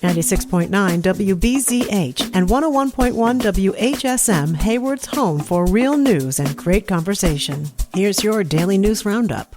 96.9 WBZH and 101.1 WHSM, Hayward's home for real news and great conversation. Here's your Daily News Roundup.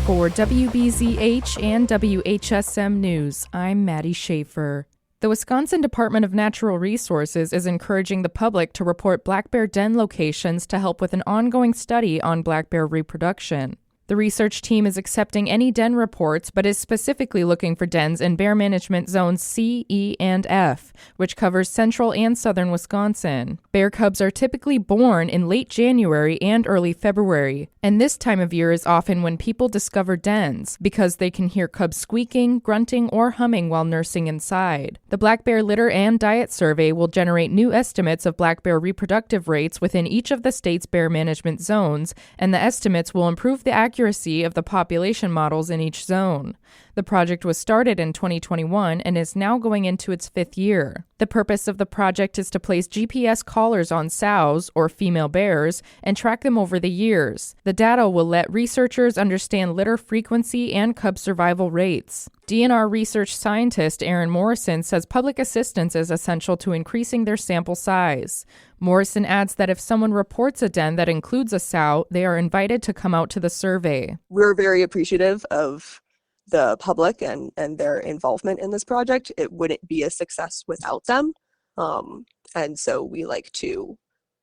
For WBZH and WHSM News, I'm Maddie Schaefer. The Wisconsin Department of Natural Resources is encouraging the public to report black bear den locations to help with an ongoing study on black bear reproduction. The research team is accepting any den reports, but is specifically looking for dens in Bear Management Zones C, E, and F, which covers central and southern Wisconsin. Bear cubs are typically born in late January and early February, and this time of year is often when people discover dens, because they can hear cubs squeaking, grunting, or humming while nursing inside. The Black Bear Litter and Diet Survey will generate new estimates of black bear reproductive rates within each of the state's bear management zones, and the estimates will improve the accuracy of the population models in each zone. The project was started in 2021 and is now going into its 5th year. The purpose of the project is to place GPS collars on sows, or female bears, and track them over the years. The data will let researchers understand litter frequency and cub survival rates. DNR research scientist Aaron Morrison says public assistance is essential to increasing their sample size. Morrison adds that if someone reports a den that includes a sow, they are invited to come out to the survey. We're very appreciative of the public and their involvement in this project. It wouldn't be a success without them. And so we like to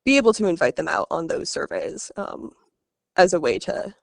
be able to invite them out on those surveys as a way to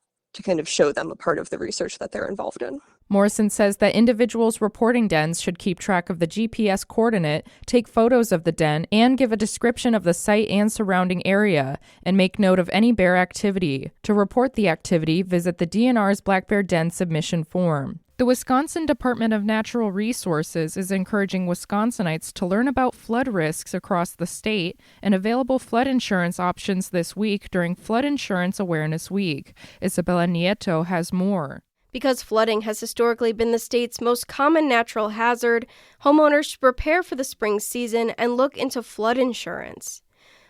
kind of show them a part of the research that they're involved in. Morrison says that individuals reporting dens should keep track of the GPS coordinate, take photos of the den, and give a description of the site and surrounding area, and make note of any bear activity. To report the activity, visit the DNR's Black Bear Den submission form. The Wisconsin Department of Natural Resources is encouraging Wisconsinites to learn about flood risks across the state and available flood insurance options this week during Flood Insurance Awareness Week. Isabella Nieto has more. Because flooding has historically been the state's most common natural hazard, homeowners should prepare for the spring season and look into flood insurance.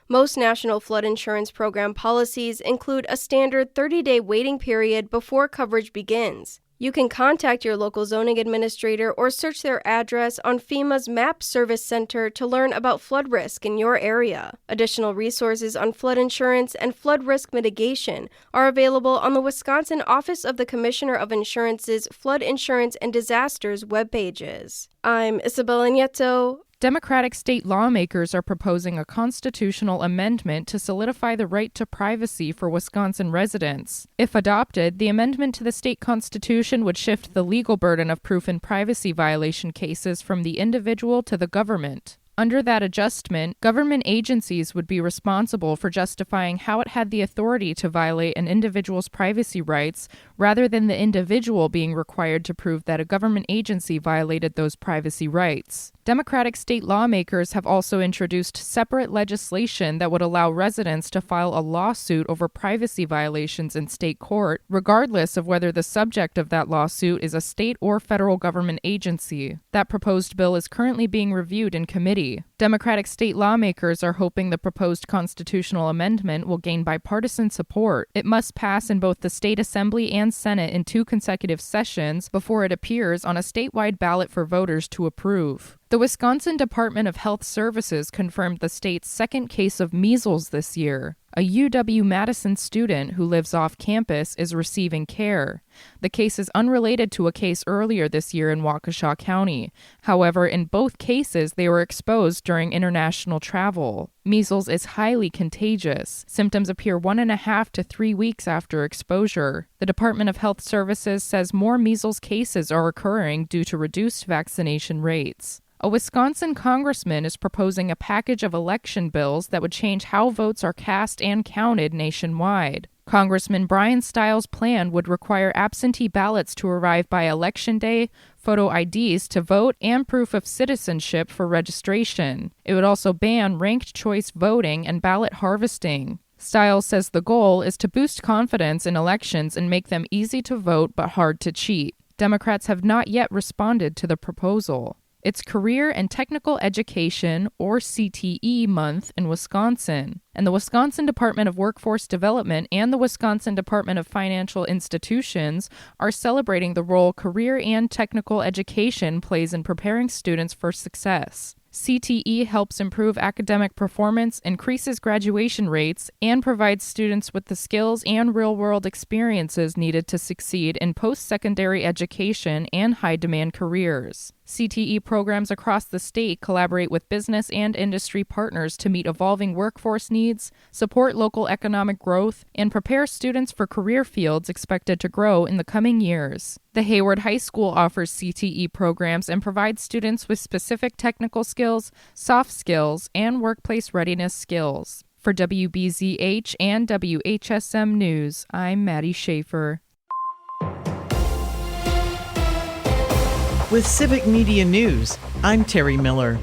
Most national flood insurance program policies include a standard 30-day waiting period before coverage begins. You can contact your local zoning administrator or search their address on FEMA's MAP Service Center to learn about flood risk in your area. Additional resources on flood insurance and flood risk mitigation are available on the Wisconsin Office of the Commissioner of Insurance's Flood Insurance and Disasters webpages. I'm Isabella Nieto. Democratic state lawmakers are proposing a constitutional amendment to solidify the right to privacy for Wisconsin residents. If adopted, the amendment to the state constitution would shift the legal burden of proof in privacy violation cases from the individual to the government. Under that adjustment, government agencies would be responsible for justifying how it had the authority to violate an individual's privacy rights, rather than the individual being required to prove that a government agency violated those privacy rights. Democratic state lawmakers have also introduced separate legislation that would allow residents to file a lawsuit over privacy violations in state court, regardless of whether the subject of that lawsuit is a state or federal government agency. That proposed bill is currently being reviewed in committee. Democratic state lawmakers are hoping the proposed constitutional amendment will gain bipartisan support. It must pass in both the state assembly and Senate in 2 consecutive sessions before it appears on a statewide ballot for voters to approve. The Wisconsin Department of Health Services confirmed the state's 2nd case of measles this year. A UW-Madison student who lives off campus is receiving care. The case is unrelated to a case earlier this year in Waukesha County. However, in both cases, they were exposed during international travel. Measles is highly contagious. Symptoms appear 1.5 to 3 weeks after exposure. The Department of Health Services says more measles cases are occurring due to reduced vaccination rates. A Wisconsin congressman is proposing a package of election bills that would change how votes are cast and counted nationwide. Congressman Brian Stiles' plan would require absentee ballots to arrive by Election Day, photo IDs to vote, and proof of citizenship for registration. It would also ban ranked choice voting and ballot harvesting. Stiles says the goal is to boost confidence in elections and make them easy to vote but hard to cheat. Democrats have not yet responded to the proposal. It's Career and Technical Education, or CTE, month in Wisconsin. And the Wisconsin Department of Workforce Development and the Wisconsin Department of Financial Institutions are celebrating the role career and technical education plays in preparing students for success. CTE helps improve academic performance, increases graduation rates, and provides students with the skills and real-world experiences needed to succeed in post-secondary education and high-demand careers. CTE programs across the state collaborate with business and industry partners to meet evolving workforce needs, support local economic growth, and prepare students for career fields expected to grow in the coming years. The Hayward High School offers CTE programs and provides students with specific technical skills, soft skills, and workplace readiness skills. For WBZH and WHSM News, I'm Maddie Schaefer. With Civic Media News, I'm Terry Miller.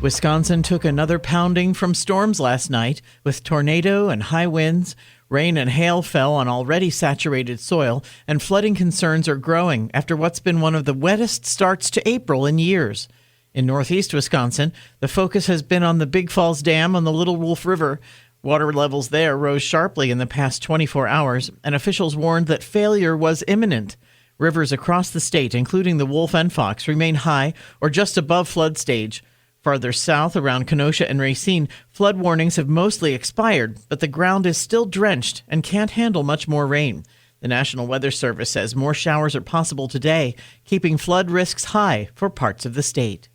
Wisconsin took another pounding from storms last night with tornado and high winds. Rain and hail fell on already saturated soil, and flooding concerns are growing after what's been one of the wettest starts to April in years. In northeast Wisconsin, the focus has been on the Big Falls Dam on the Little Wolf River. Water levels there rose sharply in the past 24 hours, and officials warned that failure was imminent. Rivers across the state, including the Wolf and Fox, remain high or just above flood stage. Farther south, around Kenosha and Racine, flood warnings have mostly expired, but the ground is still drenched and can't handle much more rain. The National Weather Service says more showers are possible today, keeping flood risks high for parts of the state.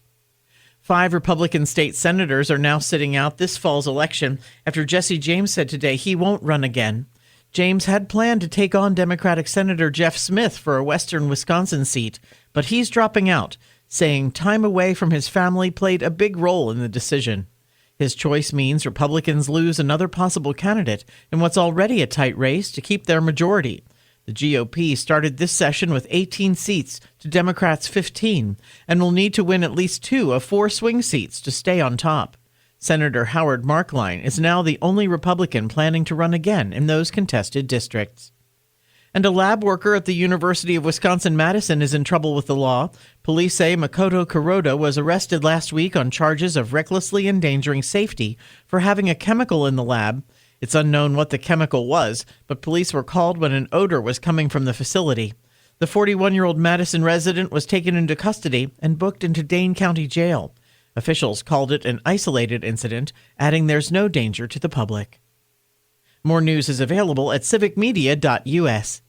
5 Republican state senators are now sitting out this fall's election after Jesse James said today he won't run again. James had planned to take on Democratic Senator Jeff Smith for a western Wisconsin seat, but he's dropping out, saying time away from his family played a big role in the decision. His choice means Republicans lose another possible candidate in what's already a tight race to keep their majority. The GOP started this session with 18 seats to Democrats' 15 and will need to win at least 2 of 4 swing seats to stay on top. Senator Howard Markline is now the only Republican planning to run again in those contested districts. And a lab worker at the University of Wisconsin-Madison is in trouble with the law. Police say Makoto Kuroda was arrested last week on charges of recklessly endangering safety for having a chemical in the lab. It's unknown what the chemical was, but police were called when an odor was coming from the facility. The 41-year-old Madison resident was taken into custody and booked into Dane County Jail. Officials called it an isolated incident, adding there's no danger to the public. More news is available at civicmedia.us.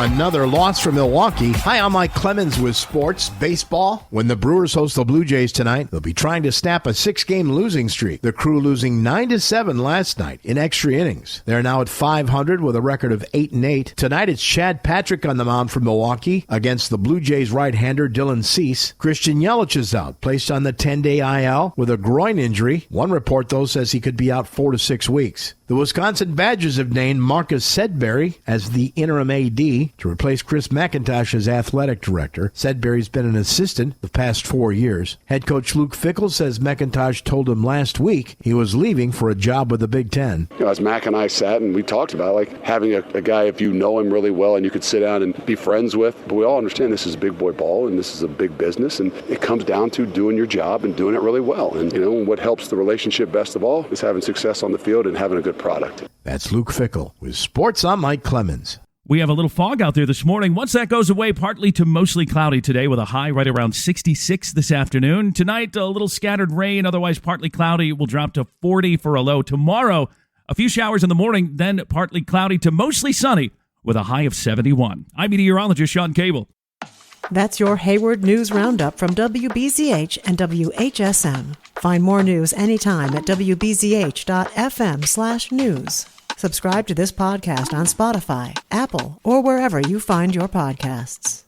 Another loss for Milwaukee. Hi, I'm Mike Clemens with sports. Baseball. When the Brewers host the Blue Jays tonight, they'll be trying to snap a 6-game losing streak. The Crew losing 9-7 last night in extra innings. They're now at 500 with a record of 8-8. Tonight it's Chad Patrick on the mound for Milwaukee against the Blue Jays right-hander Dylan Cease. Christian Yelich is out, placed on the 10-day IL with a groin injury. One report, though, says he could be out 4 to 6 weeks. The Wisconsin Badgers have named Marcus Sedberry as the interim AD to replace Chris McIntosh as athletic director. Sedberry's been an assistant the past 4 years. Head coach Luke Fickell says McIntosh told him last week he was leaving for a job with the Big Ten. As Mac and I sat and we talked about like having a guy, if you know him really well and you could sit down and be friends with, but we all understand this is big boy ball and this is a big business, and it comes down to doing your job and doing it really well. And what helps the relationship best of all is having success on the field and having a good product. That's Luke Fickell with Sports. I'm Mike Clemens. We have a little fog out there this morning. Once that goes away, partly to mostly cloudy today with a high right around 66 this afternoon. Tonight, a little scattered rain, otherwise partly cloudy. Will drop to 40 for a low. Tomorrow, a few showers in the morning, then partly cloudy to mostly sunny with a high of 71. I'm meteorologist Sean Cable. That's your Hayward News Roundup from WBZH and WHSM. Find more news anytime at wbzh.fm/news. Subscribe to this podcast on Spotify, Apple, or wherever you find your podcasts.